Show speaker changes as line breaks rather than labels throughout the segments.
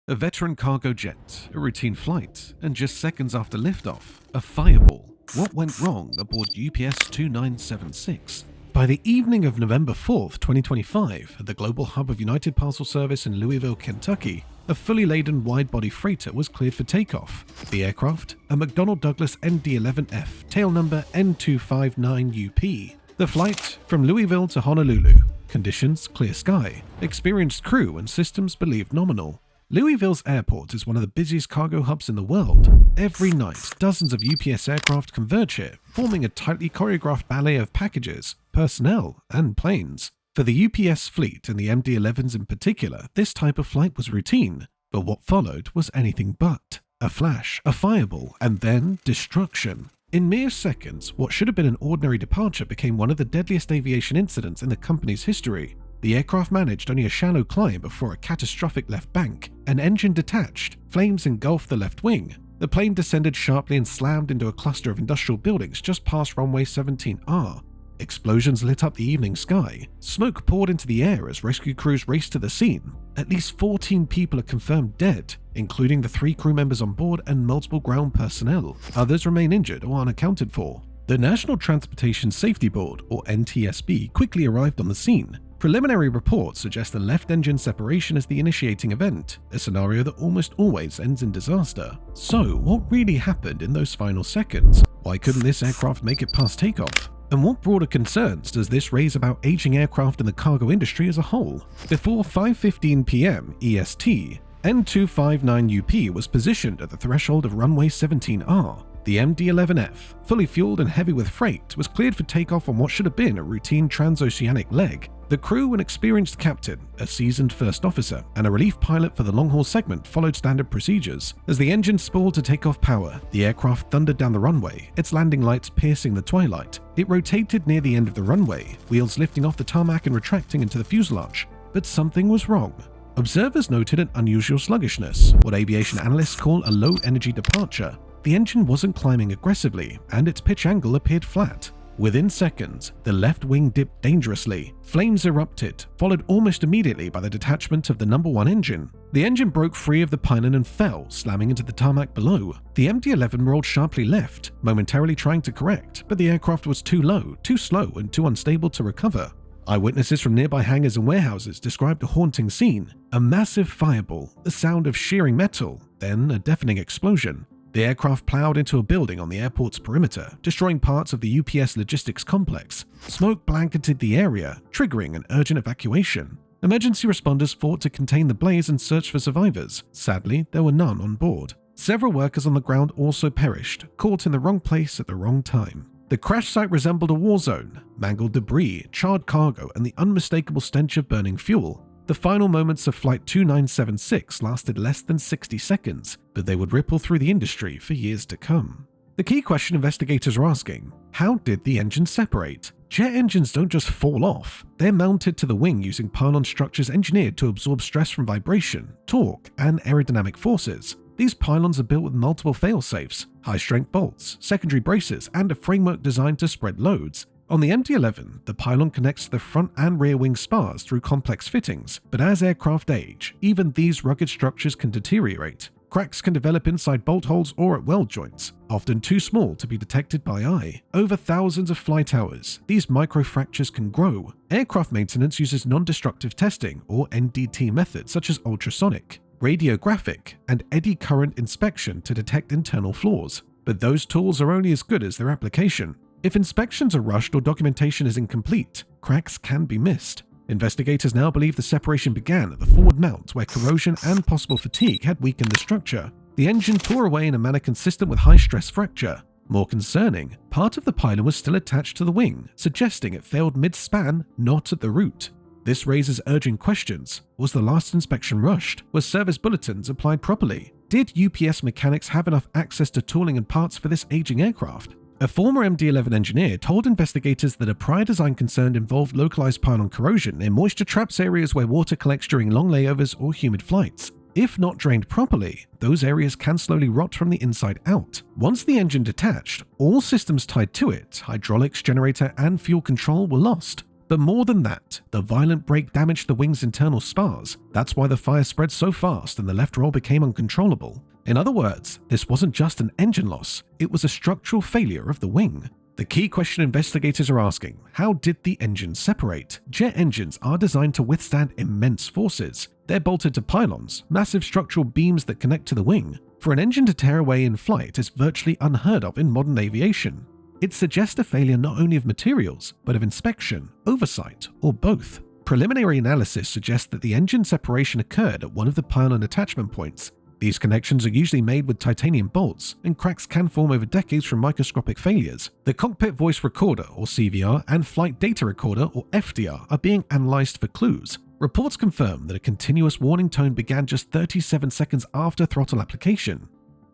A veteran cargo jet, a routine flight, and just seconds after liftoff, a fireball. What went wrong aboard UPS 2976? By the evening of November 4th, 2025, at the global hub of United Parcel Service in Louisville, Kentucky, a fully laden wide-body freighter was cleared for takeoff. The aircraft, a McDonnell Douglas ND-11F, tail number N259UP. The flight from Louisville to Honolulu. Conditions clear sky. Experienced crew and systems believed nominal. Louisville's airport is one of the busiest cargo hubs in the world. Every night, dozens of UPS aircraft converge here, forming a tightly choreographed ballet of packages, personnel, and planes. For the UPS fleet and the MD-11s in particular, this type of flight was routine, but what followed was anything but. A flash, a fireball, and then destruction. In mere seconds, what should have been an ordinary departure became one of the deadliest aviation incidents in the company's history. The aircraft managed only a shallow climb before a catastrophic left bank. An engine detached, flames engulfed the left wing. The plane descended sharply and slammed into a cluster of industrial buildings just past runway 17R. Explosions lit up the evening sky. Smoke poured into the air as rescue crews raced to the scene. At least 14 people are confirmed dead, including the 3 crew members on board and multiple ground personnel. Others remain injured or unaccounted for. The National Transportation Safety Board, or NTSB, quickly arrived on the scene. Preliminary reports suggest a left engine separation is the initiating event, a scenario that almost always ends in disaster. So, what really happened in those final seconds? Why couldn't this aircraft make it past takeoff? And what broader concerns does this raise about aging aircraft in the cargo industry as a whole? Before 5:15 p.m. EST, N259UP was positioned at the threshold of runway 17R. The MD-11F, fully fueled and heavy with freight, was cleared for takeoff on what should have been a routine transoceanic leg. The crew, an experienced captain, a seasoned first officer, and a relief pilot for the long-haul segment followed standard procedures. As the engine spooled to take off power, the aircraft thundered down the runway, its landing lights piercing the twilight. It rotated near the end of the runway, wheels lifting off the tarmac and retracting into the fuselage. But something was wrong. Observers noted an unusual sluggishness, what aviation analysts call a low-energy departure. The engine wasn't climbing aggressively, and its pitch angle appeared flat. Within seconds, the left wing dipped dangerously. Flames erupted, followed almost immediately by the detachment of the number 1 engine. The engine broke free of the pylon and fell, slamming into the tarmac below. The MD-11 rolled sharply left, momentarily trying to correct, but the aircraft was too low, too slow, and too unstable to recover. Eyewitnesses from nearby hangars and warehouses described a haunting scene. A massive fireball, the sound of shearing metal, then a deafening explosion. The aircraft plowed into a building on the airport's perimeter, destroying parts of the UPS logistics complex. Smoke blanketed the area, triggering an urgent evacuation. Emergency responders fought to contain the blaze and search for survivors. Sadly, there were none on board. Several workers on the ground also perished, caught in the wrong place at the wrong time. The crash site resembled a war zone. Mangled debris, charred cargo, and the unmistakable stench of burning fuel. The final moments of Flight 2976 lasted less than 60 seconds, but they would ripple through the industry for years to come. The key question investigators are asking: how did the engine separate? Jet engines don't just fall off, they're mounted to the wing using pylon structures engineered to absorb stress from vibration, torque, and aerodynamic forces. These pylons are built with multiple fail-safes, high-strength bolts, secondary braces, and a framework designed to spread loads. On the MD-11, the pylon connects to the front and rear wing spars through complex fittings, but as aircraft age, even these rugged structures can deteriorate. Cracks can develop inside bolt holes or at weld joints, often too small to be detected by eye. Over thousands of flight hours, these microfractures can grow. Aircraft maintenance uses non-destructive testing, or NDT methods such as ultrasonic, radiographic, and eddy current inspection to detect internal flaws. But those tools are only as good as their application. If inspections are rushed or documentation is incomplete, cracks can be missed. Investigators now believe the separation began at the forward mount, where corrosion and possible fatigue had weakened the structure. The engine tore away in a manner consistent with high-stress fracture. More concerning, part of the pylon was still attached to the wing, suggesting it failed mid-span, not at the root. This raises urgent questions. Was the last inspection rushed? Were service bulletins applied properly? Did UPS mechanics have enough access to tooling and parts for this aging aircraft? A former MD-11 engineer told investigators that a prior design concern involved localized pylon corrosion in moisture traps areas where water collects during long layovers or humid flights. If not drained properly, those areas can slowly rot from the inside out. Once the engine detached, all systems tied to it, hydraulics, generator, and fuel control, were lost. But more than that, the violent break damaged the wing's internal spars. That's why the fire spread so fast and the left roll became uncontrollable. In other words, this wasn't just an engine loss, it was a structural failure of the wing. The key question investigators are asking: how did the engine separate? Jet engines are designed to withstand immense forces. They're bolted to pylons, massive structural beams that connect to the wing. For an engine to tear away in flight is virtually unheard of in modern aviation. It suggests a failure not only of materials, but of inspection, oversight, or both. Preliminary analysis suggests that the engine separation occurred at one of the pylon attachment points. These connections are usually made with titanium bolts, and cracks can form over decades from microscopic failures. The cockpit voice recorder, or CVR, and flight data recorder, or FDR, are being analyzed for clues. Reports confirm that a continuous warning tone began just 37 seconds after throttle application.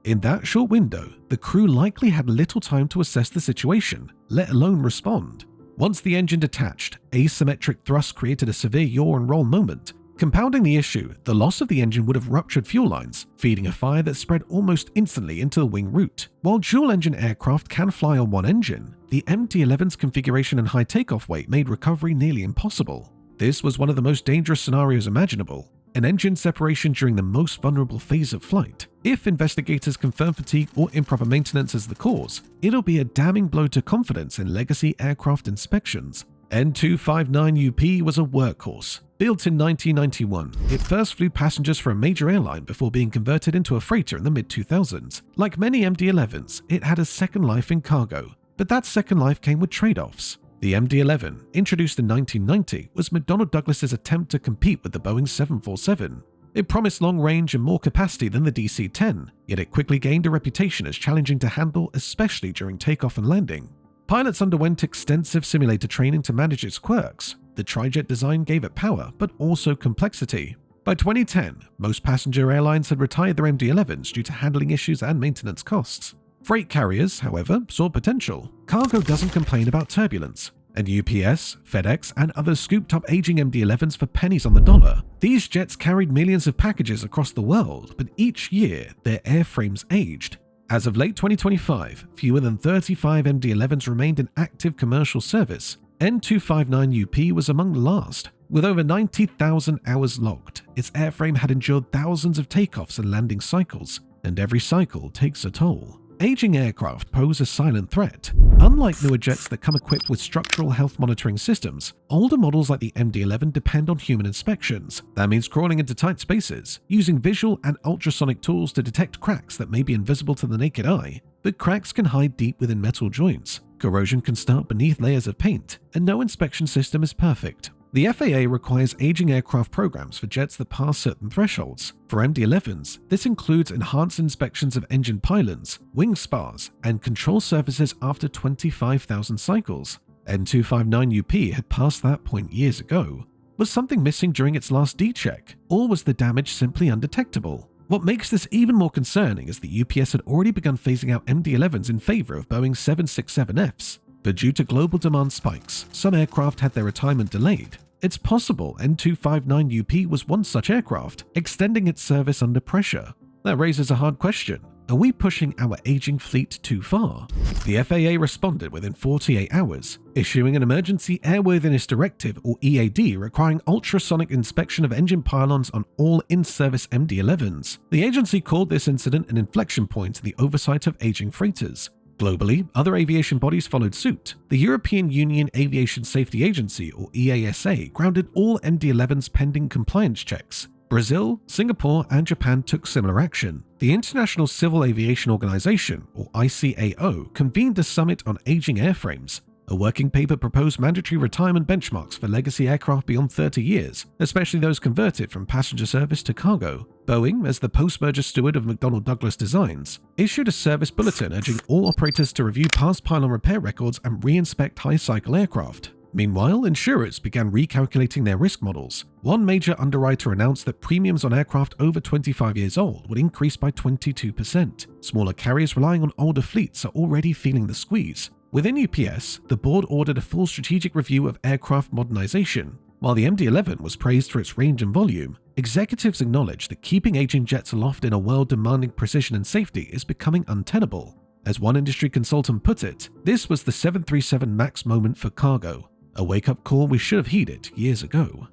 In that short window, the crew likely had little time to assess the situation, let alone respond. Once the engine detached, asymmetric thrust created a severe yaw and roll moment. Compounding the issue, the loss of the engine would have ruptured fuel lines, feeding a fire that spread almost instantly into the wing root. While dual-engine aircraft can fly on one engine, the MD-11's configuration and high takeoff weight made recovery nearly impossible. This was one of the most dangerous scenarios imaginable: an engine separation during the most vulnerable phase of flight. If investigators confirm fatigue or improper maintenance as the cause, it'll be a damning blow to confidence in legacy aircraft inspections. N259UP was a workhorse. Built in 1991, it first flew passengers for a major airline before being converted into a freighter in the mid-2000s. Like many MD-11s, it had a second life in cargo, but that second life came with trade-offs. The MD-11, introduced in 1990, was McDonnell Douglas's attempt to compete with the Boeing 747. It promised long range and more capacity than the DC-10, yet it quickly gained a reputation as challenging to handle, especially during takeoff and landing. Pilots underwent extensive simulator training to manage its quirks. The trijet design gave it power, but also complexity. By 2010, most passenger airlines had retired their MD-11s due to handling issues and maintenance costs. Freight carriers, however, saw potential. Cargo doesn't complain about turbulence, and UPS, FedEx, and others scooped up aging MD-11s for pennies on the dollar. These jets carried millions of packages across the world, but each year their airframes aged. As of late 2025, fewer than 35 MD-11s remained in active commercial service. N259UP was among the last. With over 90,000 hours logged, its airframe had endured thousands of takeoffs and landing cycles, and every cycle takes a toll. Aging aircraft pose a silent threat. Unlike newer jets that come equipped with structural health monitoring systems, older models like the MD-11 depend on human inspections. That means crawling into tight spaces, using visual and ultrasonic tools to detect cracks that may be invisible to the naked eye. But cracks can hide deep within metal joints. Corrosion can start beneath layers of paint, and no inspection system is perfect. The FAA requires aging aircraft programs for jets that pass certain thresholds. For MD-11s, this includes enhanced inspections of engine pylons, wing spars, and control surfaces after 25,000 cycles. N259UP had passed that point years ago. Was something missing during its last D-check, or was the damage simply undetectable? What makes this even more concerning is that UPS had already begun phasing out MD-11s in favor of Boeing 767Fs. But due to global demand spikes, some aircraft had their retirement delayed. It's possible N259UP was one such aircraft, extending its service under pressure. That raises a hard question. Are we pushing our aging fleet too far? The FAA responded within 48 hours, issuing an Emergency Airworthiness Directive, or EAD, requiring ultrasonic inspection of engine pylons on all in-service MD-11s. The agency called this incident an inflection point in the oversight of aging freighters. Globally, other aviation bodies followed suit. The European Union Aviation Safety Agency, or EASA, grounded all MD-11s pending compliance checks. Brazil, Singapore, and Japan took similar action. The International Civil Aviation Organization, or ICAO, convened a summit on aging airframes. A working paper proposed mandatory retirement benchmarks for legacy aircraft beyond 30 years, especially those converted from passenger service to cargo. Boeing, as the post-merger steward of McDonnell Douglas designs, issued a service bulletin urging all operators to review past pylon repair records and re-inspect high-cycle aircraft. Meanwhile, insurers began recalculating their risk models. One major underwriter announced that premiums on aircraft over 25 years old would increase by 22%. Smaller carriers relying on older fleets are already feeling the squeeze. Within UPS, the board ordered a full strategic review of aircraft modernization. While the MD-11 was praised for its range and volume, executives acknowledged that keeping aging jets aloft in a world demanding precision and safety is becoming untenable. As one industry consultant put it, this was the 737 MAX moment for cargo. a wake-up call we should have heeded years ago.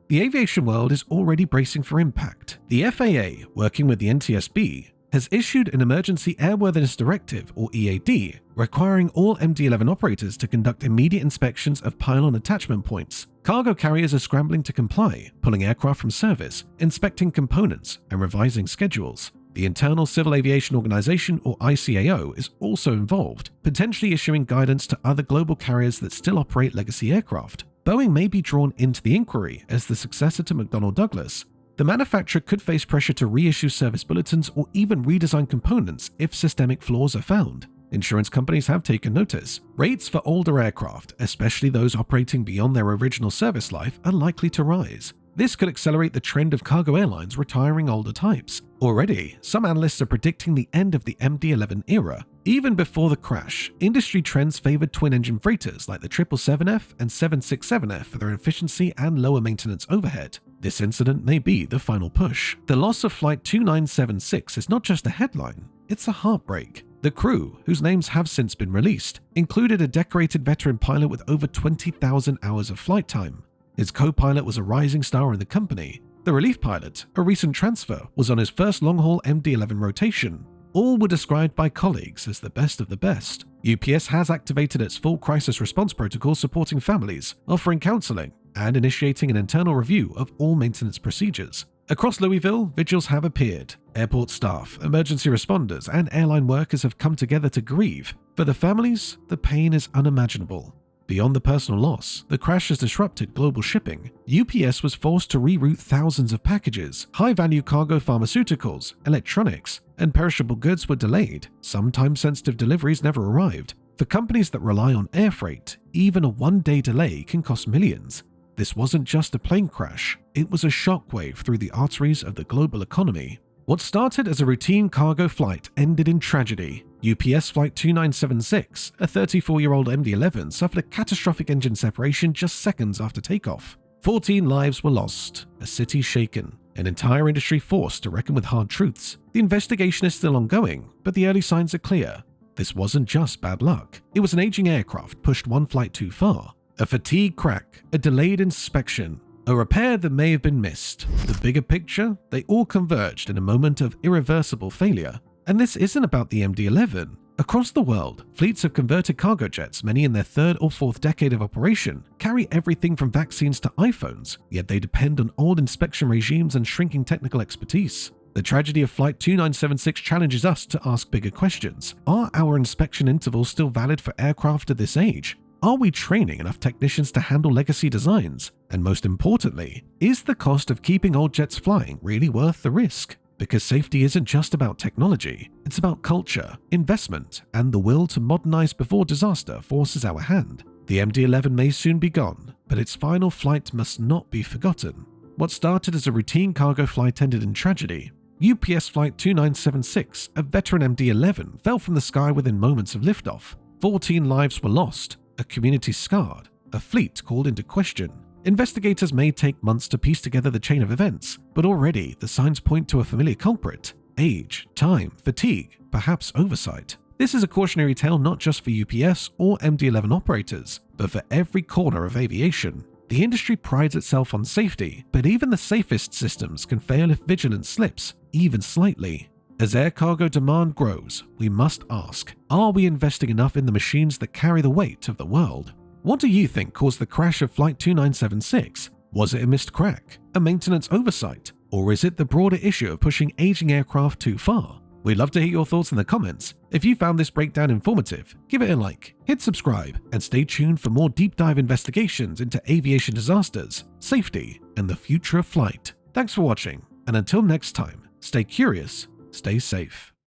The aviation world is already bracing for impact. The FAA, working with the NTSB, has issued an Emergency Airworthiness Directive, or EAD, requiring all MD-11 operators to conduct immediate inspections of pylon attachment points. Cargo carriers are scrambling to comply, pulling aircraft from service, inspecting components, and revising schedules. The Internal Civil Aviation Organization, or ICAO, is also involved, potentially issuing guidance to other global carriers that still operate legacy aircraft. Boeing may be drawn into the inquiry as the successor to McDonnell Douglas. The manufacturer could face pressure to reissue service bulletins or even redesign components if systemic flaws are found. Insurance companies have taken notice. Rates for older aircraft, especially those operating beyond their original service life, are likely to rise. This could accelerate the trend of cargo airlines retiring older types. Already, some analysts are predicting the end of the MD-11 era. Even before the crash, industry trends favored twin-engine freighters like the 777F and 767F for their efficiency and lower maintenance overhead. This incident may be the final push. The loss of Flight 2976 is not just a headline, it's a heartbreak. The crew, whose names have since been released, included a decorated veteran pilot with over 20,000 hours of flight time. His co-pilot was a rising star in the company. The relief pilot, a recent transfer, was on his first long-haul MD-11 rotation. All were described by colleagues as the best of the best. UPS has activated its full crisis response protocol supporting families, offering counseling, and initiating an internal review of all maintenance procedures. Across Louisville, vigils have appeared. Airport staff, emergency responders, and airline workers have come together to grieve. For the families, the pain is unimaginable. Beyond the personal loss, the crash has disrupted global shipping. UPS was forced to reroute thousands of packages. High-value cargo pharmaceuticals, electronics, and perishable goods were delayed. Some time-sensitive deliveries never arrived. For companies that rely on air freight, even a one-day delay can cost millions. This wasn't just a plane crash, it was a shockwave through the arteries of the global economy. What started as a routine cargo flight ended in tragedy. UPS Flight 2976, a 34-year-old MD-11, suffered a catastrophic engine separation just seconds after takeoff. 14 lives were lost, a city shaken, an entire industry forced to reckon with hard truths. The investigation is still ongoing, but the early signs are clear. This wasn't just bad luck. It was an aging aircraft pushed one flight too far. A fatigue crack, a delayed inspection, a repair that may have been missed. The bigger picture, they all converged in a moment of irreversible failure. And this isn't about the MD-11. Across the world, fleets of converted cargo jets, many in their third or fourth decade of operation, carry everything from vaccines to iPhones, yet they depend on old inspection regimes and shrinking technical expertise. The tragedy of Flight 2976 challenges us to ask bigger questions. Are our inspection intervals still valid for aircraft at this age? Are we training enough technicians to handle legacy designs? And most importantly, is the cost of keeping old jets flying really worth the risk? Because safety isn't just about technology, it's about culture, investment, and the will to modernize before disaster forces our hand. The MD-11 may soon be gone, but its final flight must not be forgotten. What started as a routine cargo flight ended in tragedy. UPS Flight 2976, a veteran MD-11, fell from the sky within moments of liftoff. 14 lives were lost, a community scarred, a fleet called into question. Investigators may take months to piece together the chain of events, but already the signs point to a familiar culprit. Age, time, fatigue, perhaps oversight. This is a cautionary tale not just for UPS or MD-11 operators, but for every corner of aviation. The industry prides itself on safety, but even the safest systems can fail if vigilance slips, even slightly. As air cargo demand grows, we must ask, are we investing enough in the machines that carry the weight of the world? What do you think caused the crash of Flight 2976? Was it a missed crack, a maintenance oversight, or is it the broader issue of pushing aging aircraft too far? We'd love to hear your thoughts in the comments. If you found this breakdown informative, give it a like, hit subscribe, and stay tuned for more deep dive investigations into aviation disasters, safety, and the future of flight. Thanks for watching, and until next time, stay curious, stay safe.